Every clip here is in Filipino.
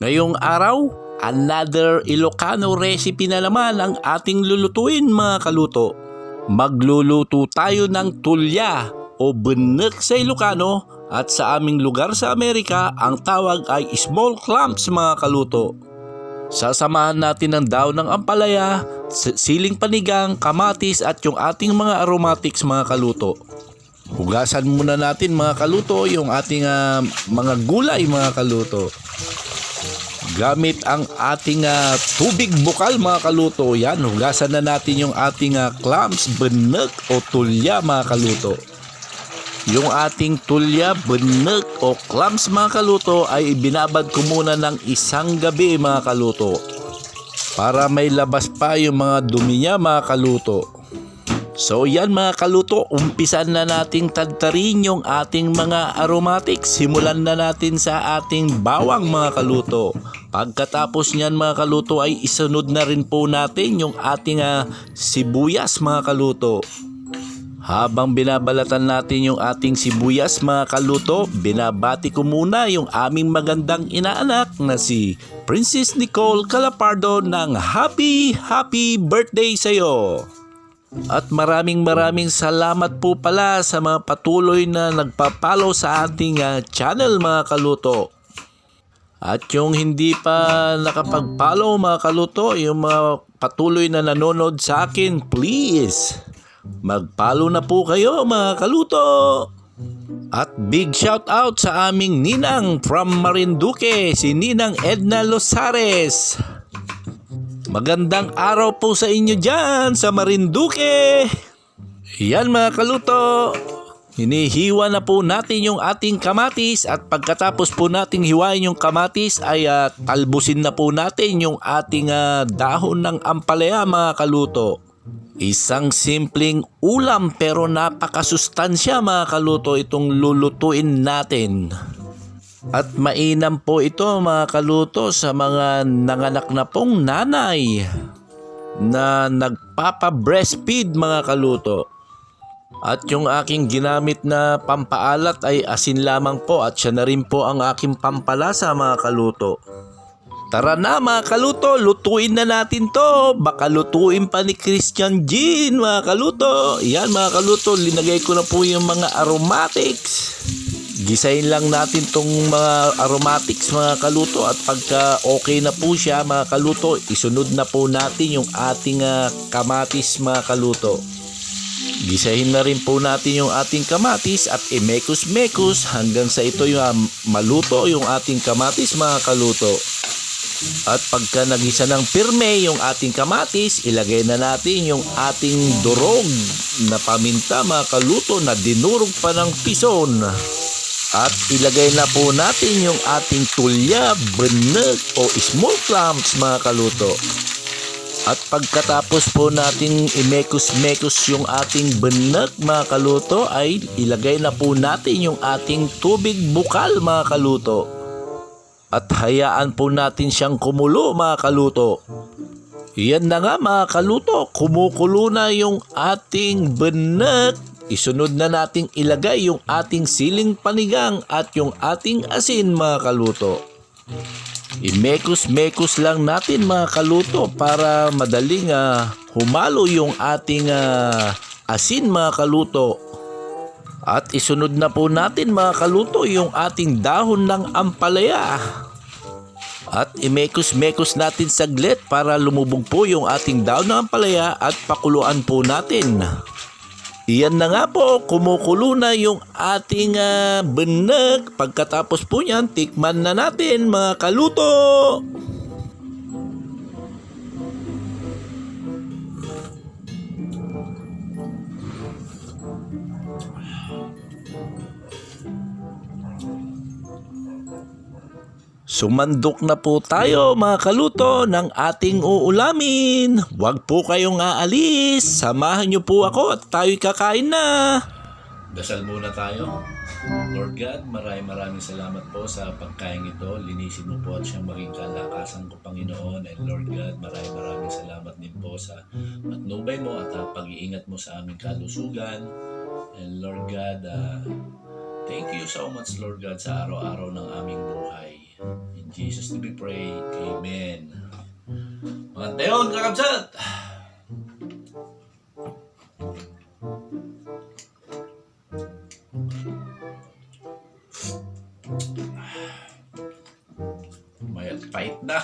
Ngayong araw, another Ilocano recipe na naman ang ating lulutuin mga kaluto. Magluluto tayo ng tulya o benek sa Ilocano at sa aming lugar sa Amerika ang tawag ay small clams mga kaluto. Sasamahan natin ng daon ng ampalaya, siling panigang, kamatis at yung ating mga aromatics mga kaluto. Hugasan muna natin mga kaluto yung ating mga gulay mga kaluto. Gamit ang ating tubig bukal mga kaluto. Yan, hugasan na natin yung ating clams, benek o tulya mga kaluto. Yung ating tulya, benek o clams mga kaluto ay binabad ko muna ng isang gabi mga kaluto. Para may labas pa yung mga dumi niya mga kaluto. So yan mga kaluto, umpisan na nating tadtarin yung ating mga aromatics. Simulan na natin sa ating bawang mga kaluto. Pagkatapos nyan mga kaluto ay isunod na rin po natin yung ating sibuyas mga kaluto. Habang binabalatan natin yung ating sibuyas mga kaluto, binabati ko muna yung aming magandang inaanak na si Princess Nicole Calapardo ng happy birthday sa'yo! At maraming salamat po pala sa mga patuloy na nagpa-follow sa ating channel mga kaluto. At yung hindi pa nakapag-follow mga kaluto, yung mga patuloy na nanonood sa akin, please mag-follow na po kayo mga kaluto. At big shout out sa aming ninang from Marinduque, si Ninang Edna Losares. Magandang araw po sa inyo dyan sa Marinduque. Yan mga kaluto, hinihiwa na po natin yung ating kamatis at pagkatapos po nating hiwain yung kamatis ay talbusin na po natin yung ating dahon ng ampalaya mga kaluto. Isang simpleng ulam pero napakasustansya mga kaluto itong lulutuin natin. At mainam po ito mga kaluto sa mga nanganak na pong nanay na nagpapa-breastfeed mga kaluto. At yung aking ginamit na pampaalat ay asin lamang po at siya na rin po ang aking pampalasa mga kaluto. Tara na mga kaluto, lutuin na natin to. Baka lutuin pa ni Christian Jean mga kaluto. Yan mga kaluto, linagay ko na po yung mga aromatics. Gisahin lang natin tong mga aromatics mga kaluto at pagka okay na po siya mga kaluto, isunod na po natin yung ating kamatis mga kaluto. Gisahin na rin po natin yung ating kamatis at imekos-mekos hanggang sa ito yung maluto yung ating kamatis mga kaluto. At pagka nagisa ng pirme yung ating kamatis, ilagay na natin yung ating durog na paminta mga kaluto na dinurog pa ng pison. At ilagay na po natin yung ating tulya, benek o small clams mga kaluto. At pagkatapos po natin imekos-mekos yung ating benek mga kaluto ay ilagay na po natin yung ating tubig bukal mga kaluto. At hayaan po natin siyang kumulo mga kaluto. Yan na nga mga kaluto, kumukulo na yung ating benek. Isunod na nating ilagay yung ating siling panigang at yung ating asin mga kaluto. Imekos-mekos lang natin mga kaluto para madaling humalo yung ating asin mga kaluto. At isunod na po natin mga kaluto yung ating dahon ng ampalaya. At imekos-mekos natin saglit para lumubog po yung ating dahon ng ampalaya at pakuluan po natin. Iyan na nga po, kumukulo na yung ating benek. Pagkatapos po niyan, tikman na natin mga kaluto. Sumandok na po tayo mga kaluto ng ating uulamin. Huwag po kayong aalis. Samahan niyo po ako at tayo'y kakain na. Dasal muna tayo. Lord God, maraming salamat po sa pagkain ito. Linisin mo po at siyang maging kalakasan ko, Panginoon. And Lord God, maraming salamat din po sa patnubay mo at pag-iingat mo sa aming kalusugan. And Lord God, thank you so much Lord God sa araw-araw ng aming buhay. In Jesus name we pray. Amen. Mga tayon, kakabsat! Mayat pahit na.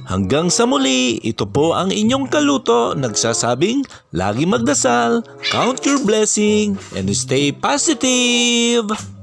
Hanggang sa muli, ito po ang inyong kaluto nagsasabing lagi magdasal, count your blessing, and stay positive!